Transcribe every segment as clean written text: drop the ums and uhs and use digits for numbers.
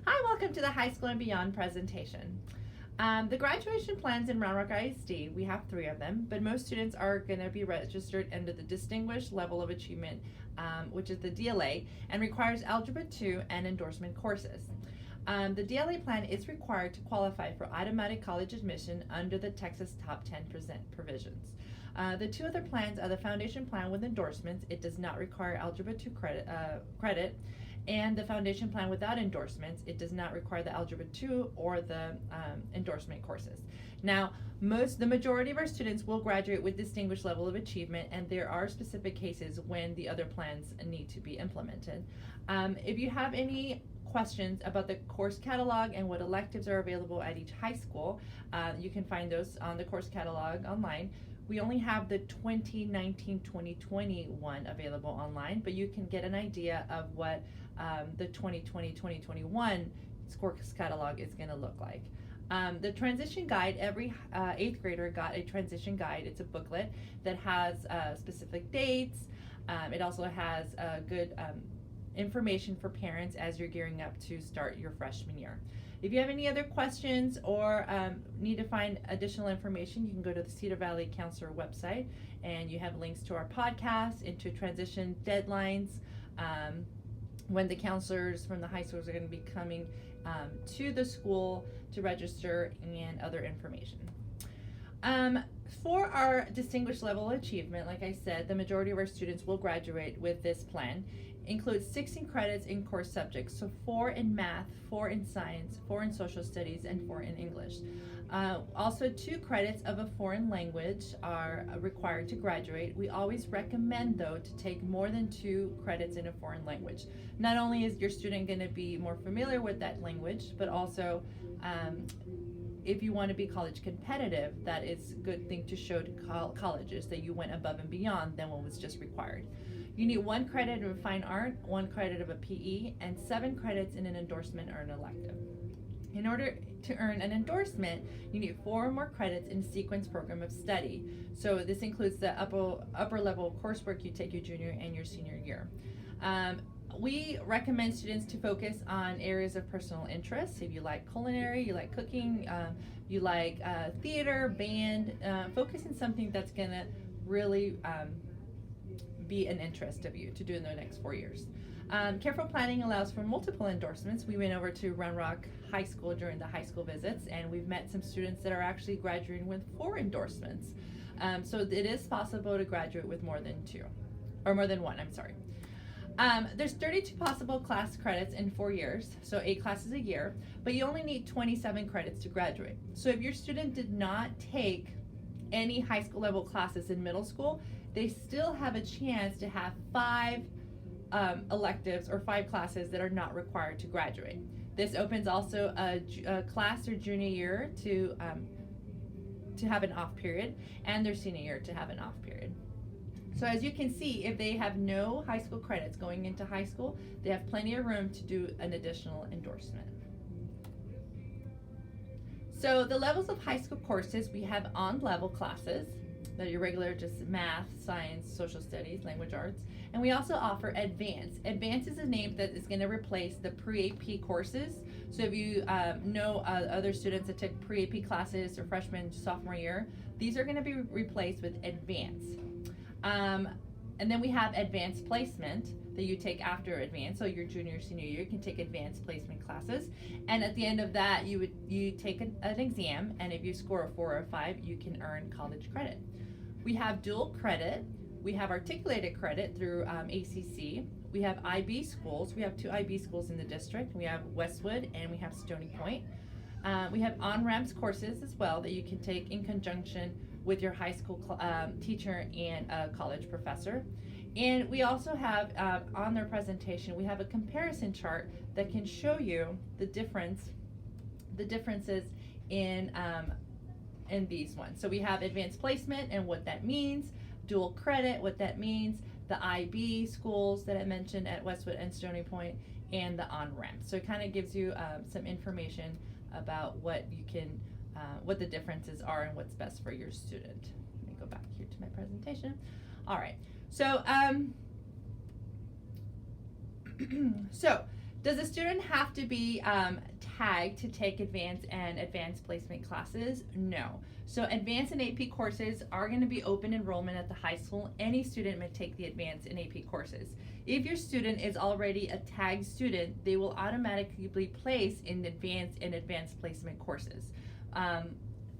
Hi, welcome to the High School and Beyond presentation. The graduation plans in Round Rock ISD, we have 3 of them, but most students are going to be registered under the Distinguished Level of Achievement, which is the DLA, and requires Algebra 2 and endorsement courses. The DLA plan is required to qualify for automatic college admission under the Texas Top 10% provisions. The 2 other plans are the Foundation Plan with endorsements. It does not require Algebra 2 credit, and the Foundation Plan without endorsements. It does not require the Algebra 2 or the endorsement courses. Now, the majority of our students will graduate with Distinguished Level of Achievement, and there are specific cases when the other plans need to be implemented. If you have any questions about the course catalog and what electives are available at each high school, you can find those on the course catalog online. We only have the 2019-2020 one available online, but you can get an idea of what the 2020-2021 course catalog is going to look like. The transition guide, every 8th grader got a transition guide. It's a booklet that has specific dates. It also has good information for parents as you're gearing up to start your freshman year. If you have any other questions or need to find additional information, you can go to the Cedar Valley Counselor website, and you have links to our podcast, into transition deadlines, when the counselors from the high schools are going to be coming to the school to register, and other information. For our Distinguished Level of Achievement, like I said, the majority of our students will graduate with this plan. Includes 16 credits in course subjects, so 4 in math, 4 in science, 4 in social studies, and 4 in English. Also, 2 credits of a foreign language are required to graduate. We always recommend, though, to take more than 2 credits in a foreign language. Not only is your student going to be more familiar with that language, but also if you want to be college competitive, that is a good thing to show to colleges that you went above and beyond than what was just required. You need 1 credit of a fine art, 1 credit of a PE, and 7 credits in an endorsement or an elective. In order to earn an endorsement, you need 4 or more credits in a sequence program of study. So this includes the upper level coursework you take your junior and your senior year. We recommend students to focus on areas of personal interest. If you like culinary, you like cooking, you like theater, band, focus on something that's going to really be an interest of you to do in the next 4 years. Careful planning allows for multiple endorsements. We went over to Round Rock High School during the high school visits, and we've met some students that are actually graduating with 4 endorsements. So it is possible to graduate with more than 2, or more than 1, I'm sorry. There's 32 possible class credits in 4 years, so 8 classes a year, but you only need 27 credits to graduate. So if your student did not take any high school level classes in middle school, they still have a chance to have 5 electives or 5 classes that are not required to graduate. This opens also a class their junior year to have an off period, and their senior year to have an off period. So as you can see, if they have no high school credits going into high school, they have plenty of room to do an additional endorsement. So the levels of high school courses, we have on-level classes that are your regular just math, science, social studies, language arts, and we also offer advanced. Advanced is a name that is going to replace the pre-AP courses. So if you know other students that took pre-AP classes or freshman, sophomore year, these are going to be replaced with advanced. And then we have advanced placement that you take after advanced. So your junior, senior year, you can take advanced placement classes. And at the end of that, you take an exam, and if you score a 4 or a 5, you can earn college credit. We have dual credit. We have articulated credit through ACC. We have IB schools. We have 2 IB schools in the district. We have Westwood and we have Stony Point. We have on-ramps courses as well that you can take in conjunction with your high school teacher and a college professor. And we also have on their presentation, we have a comparison chart that can show you the differences in these ones. So we have advanced placement and what that means, dual credit, what that means, the IB schools that I mentioned at Westwood and Stony Point, and the on-ramp. So it kind of gives you some information about what you can, what the differences are and what's best for your student. Let me go back here to my presentation. All right, so so Does a student have to be tagged to take advanced and advanced placement classes? No. So advanced and AP courses are going to be open enrollment at the high school. Any student may take the advanced and AP courses. If your student is already a tagged student, they will automatically be placed in advanced and advanced placement courses.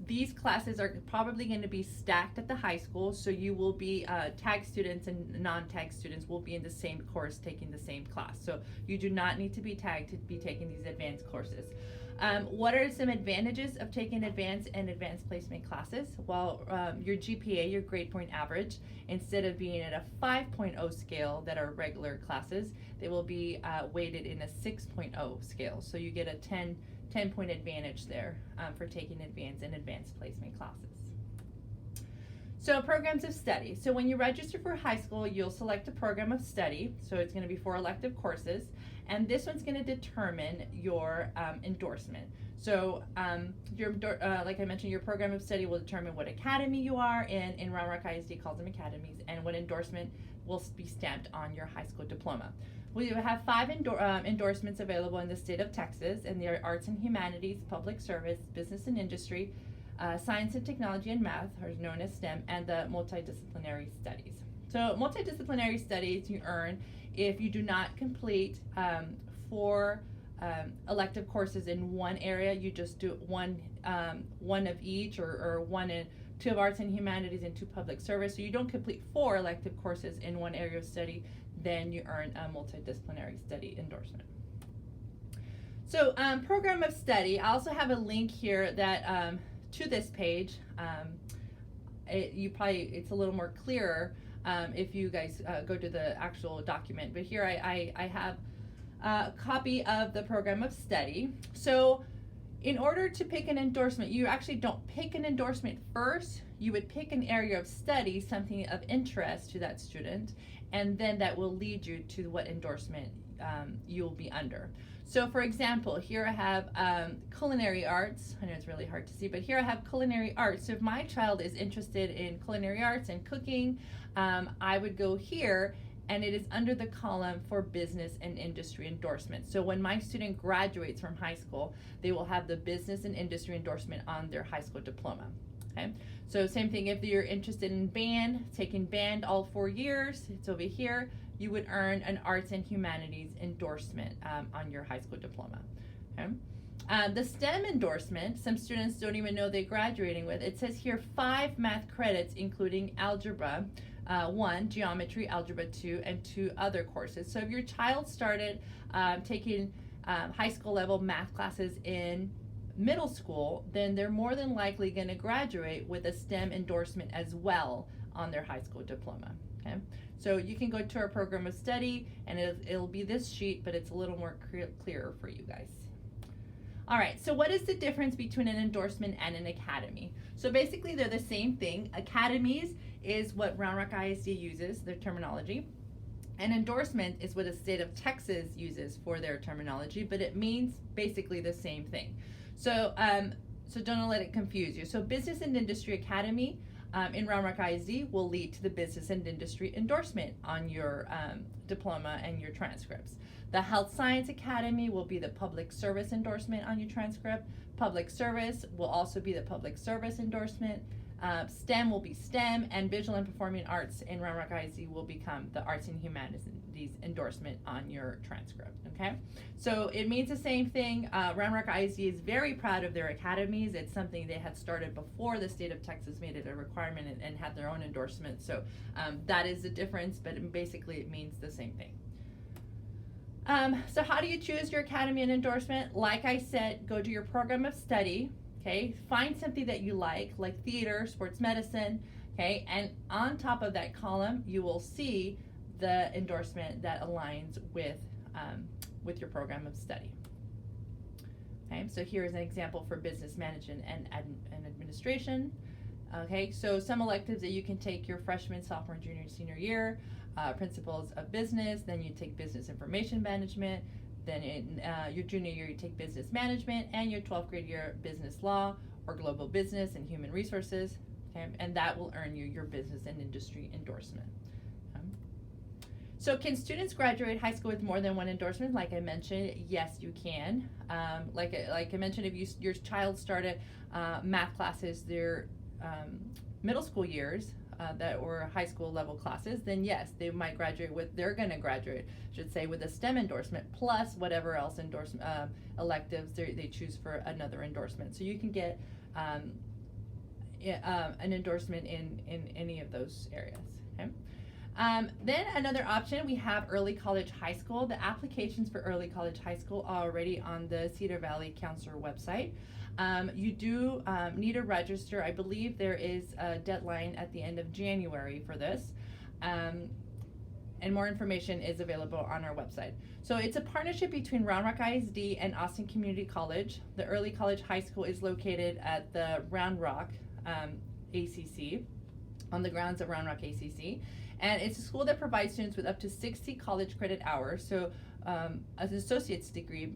These classes are probably going to be stacked at the high school, so you will be tagged students and non-tagged students will be in the same course taking the same class. So you do not need to be tagged to be taking these advanced courses. What are some advantages of taking advanced and advanced placement classes? Well, your GPA, your grade point average, instead of being at a 5.0 scale that are regular classes, they will be weighted in a 6.0 scale. So you get a 10-point advantage there for taking advanced and advanced placement classes. So programs of study. So when you register for high school, you'll select a program of study. So it's going to be 4 elective courses, and this one's going to determine your endorsement. So like I mentioned, your program of study will determine what academy you are in. In Round Rock ISD calls them academies, and what endorsement will be stamped on your high school diploma. We have 5 endorsements available in the state of Texas, and they are arts and humanities, public service, business and industry, science and technology and math, or known as STEM, and the multidisciplinary studies. So multidisciplinary studies you earn if you do not complete 4 elective courses in one area. You just do one of each, or 1 in 2 of arts and humanities and 2 public service. So you don't complete 4 elective courses in one area of study, then you earn a multidisciplinary study endorsement. So program of study, I also have a link here that to this page. It's a little more clearer if you guys go to the actual document, but here I have a copy of the program of study. So in order to pick an endorsement, you actually don't pick an endorsement first. You would pick an area of study, something of interest to that student, and then that will lead you to what endorsement you'll be under. So for example, here I have culinary arts. I know it's really hard to see, but here I have culinary arts. So if my child is interested in culinary arts and cooking, I would go here, and it is under the column for business and industry endorsement. So when my student graduates from high school, they will have the business and industry endorsement on their high school diploma. Okay, so same thing if you're interested in band, taking band all 4 years, it's over here. You would earn an arts and humanities endorsement on your high school diploma. Okay. The STEM endorsement, some students don't even know they're graduating with. It says here 5 math credits, including algebra 1, geometry, algebra 2, and 2 other courses. So if your child started taking high school level math classes in middle school, then they're more than likely going to graduate with a STEM endorsement as well on their high school diploma. Okay, so you can go to our program of study, and it'll be this sheet, but it's a little more clearer for you guys. All right, so what is the difference between an endorsement and an academy? So basically they're the same thing. Academies is what Round Rock ISD uses, their terminology. An endorsement is what the state of Texas uses for their terminology, but it means basically the same thing. So don't let it confuse you. So Business and Industry Academy in Round Rock ISD will lead to the Business and Industry endorsement on your diploma and your transcripts. The Health Science Academy will be the Public Service endorsement on your transcript. Public Service will also be the Public Service endorsement. STEM will be STEM, and Visual and Performing Arts in Round Rock ISD will become the Arts and Humanities endorsement on your transcript, okay? So it means the same thing. Round Rock ISD is very proud of their academies. It's something they had started before the state of Texas made it a requirement and had their own endorsement. So that is the difference, but basically it means the same thing. So how do you choose your academy and endorsement? Like I said, go to your program of study. Okay, find something that you like theater, sports medicine, okay, and on top of that column, you will see the endorsement that aligns with your program of study. Okay, so here's an example for business management and administration. Okay, so some electives that you can take your freshman, sophomore, junior, senior year, principles of business, then you take business information management. Then in your junior year, you take business management, and your 12th grade year, business law or global business and human resources, okay? And that will earn you your business and industry endorsement. So can students graduate high school with more than one endorsement? Like I mentioned, yes, you can. Like I mentioned, if your child started math classes their middle school years that were high school level classes, then yes, they might graduate with, they're going to graduate, I should say, with a STEM endorsement plus whatever else endorsement electives they choose for another endorsement. So you can get an endorsement in any of those areas. Okay. Then another option, we have early college high school. The applications for early college high school are already on the Cedar Valley Counselor website. You do need to register. I believe there is a deadline at the end of January for this. And more information is available on our website. So it's a partnership between Round Rock ISD and Austin Community College. The early college high school is located at the Round Rock ACC, on the grounds of Round Rock ACC. And it's a school that provides students with up to 60 college credit hours, so an associate's degree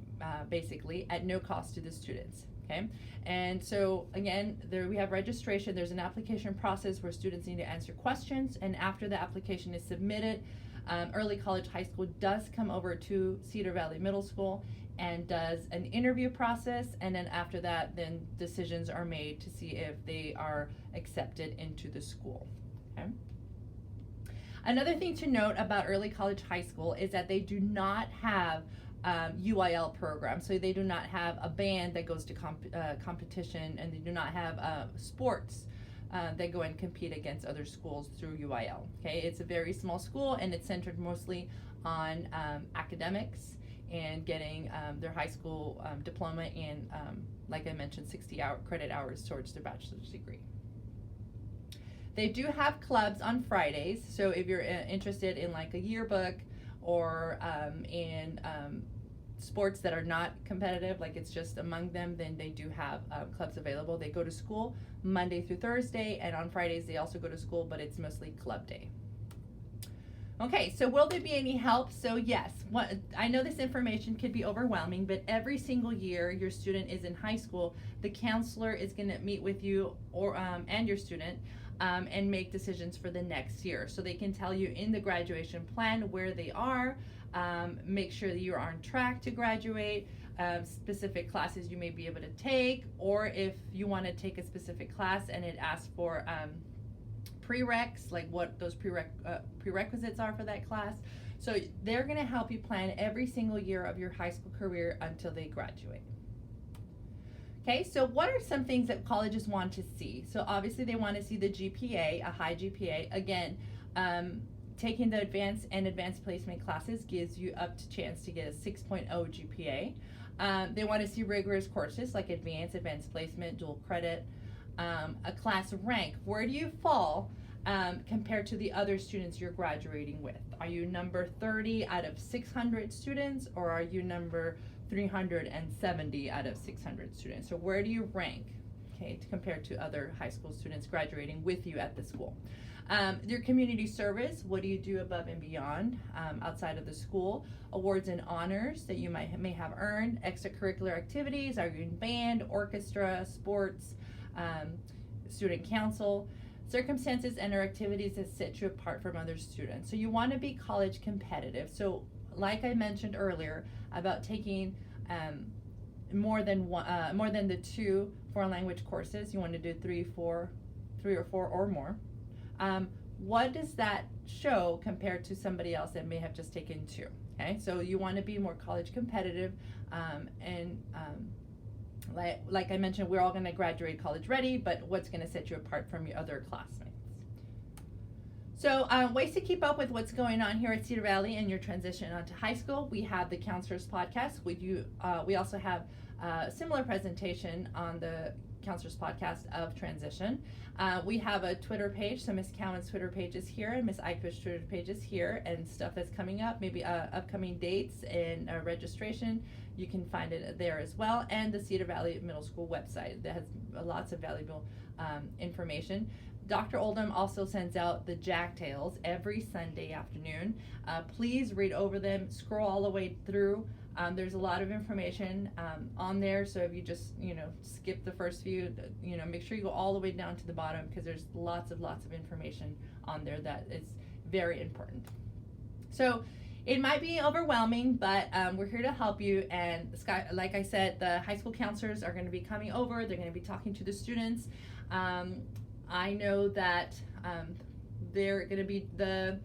basically at no cost to the students. Okay, and so again, there we have registration. There's an application process where students need to answer questions, and after the application is submitted, early college high school does come over to Cedar Valley Middle School and does an interview process, and then after that, then decisions are made to see if they are accepted into the school. Okay. Another thing to note about early college high school is that they do not have UIL program, so they do not have a band that goes to competition, and they do not have sports that go and compete against other schools through UIL. Okay, it's a very small school, and it's centered mostly on academics and getting their high school diploma and, like I mentioned, 60 credit hours towards their bachelor's degree. They do have clubs on Fridays, so if you're interested in like a yearbook or in sports that are not competitive, like it's just among them, then they do have clubs available. They go to school Monday through Thursday, and on Fridays they also go to school, but it's mostly club day. Okay, so will there be any help? So yes, I know this information could be overwhelming, but every single year your student is in high school, the counselor is going to meet with you or and your student and make decisions for the next year. So they can tell you in the graduation plan where they are, make sure that you're on track to graduate, specific classes you may be able to take, or if you want to take a specific class and it asks for prereqs, like what those prerequisites are for that class. So they're going to help you plan every single year of your high school career until they graduate. Okay, so what are some things that colleges want to see? So obviously they want to see the GPA, a high GPA. Again, taking the advanced placement classes gives you up to chance to get a 6.0 GPA. They want to see rigorous courses like advanced placement, dual credit, a class rank. Where do you fall compared to the other students you're graduating with? Are you number 30 out of 600 students, or are you number 370 out of 600 students? So where do you rank, okay, compared to other high school students graduating with you at the school? Your community service, what do you do above and beyond outside of the school? Awards and honors that you may have earned, extracurricular activities, are you in band, orchestra, sports, student council, circumstances and or activities that set you apart from other students. So you want to be college competitive. So like I mentioned earlier about taking more than the 2 foreign language courses, you want to do 3 or 4 or more. What does that show compared to somebody else that may have just taken 2? Okay, so you want to be more college competitive, like I mentioned, we're all going to graduate college ready, but what's going to set you apart from your other classmates? So ways to keep up with what's going on here at Cedar Valley and your transition onto high school. We have the Counselors Podcast. We also have a similar presentation on the Counselors Podcast of transition. We have a Twitter page, so Miss Cowan's Twitter page is here, and Miss Eichbush's Twitter page is here, and stuff that's coming up, maybe upcoming dates and registration. You can find it there as well, and the Cedar Valley Middle School website that has lots of valuable information. Dr. Oldham also sends out the Jack Tales every Sunday afternoon. Please read over them, scroll all the way through. There's a lot of information on there, so if you just skip the first few, make sure you go all the way down to the bottom, because there's lots of information on there that is very important. So it might be overwhelming, but we're here to help you. And like I said, the high school counselors are going to be coming over. They're going to be talking to the students. I know that they're going to be the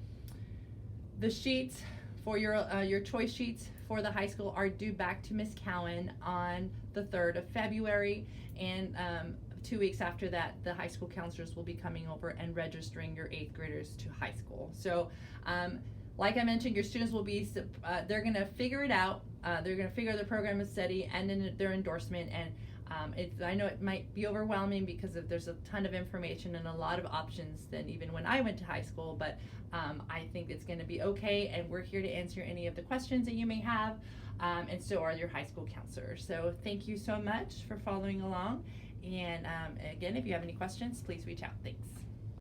sheets for your choice sheets for the high school are due back to Miss Cowan on the 3rd of February, and 2 weeks after that, the high school counselors will be coming over and registering your 8th graders to high school. So, like I mentioned, your students will be, they're going to figure it out. They're going to figure their program of study and then their endorsement. And I know it might be overwhelming because there's a ton of information and a lot of options than even when I went to high school, but I think it's going to be okay, and we're here to answer any of the questions that you may have, and so are your high school counselors. So thank you so much for following along, and again, if you have any questions, please reach out. Thanks.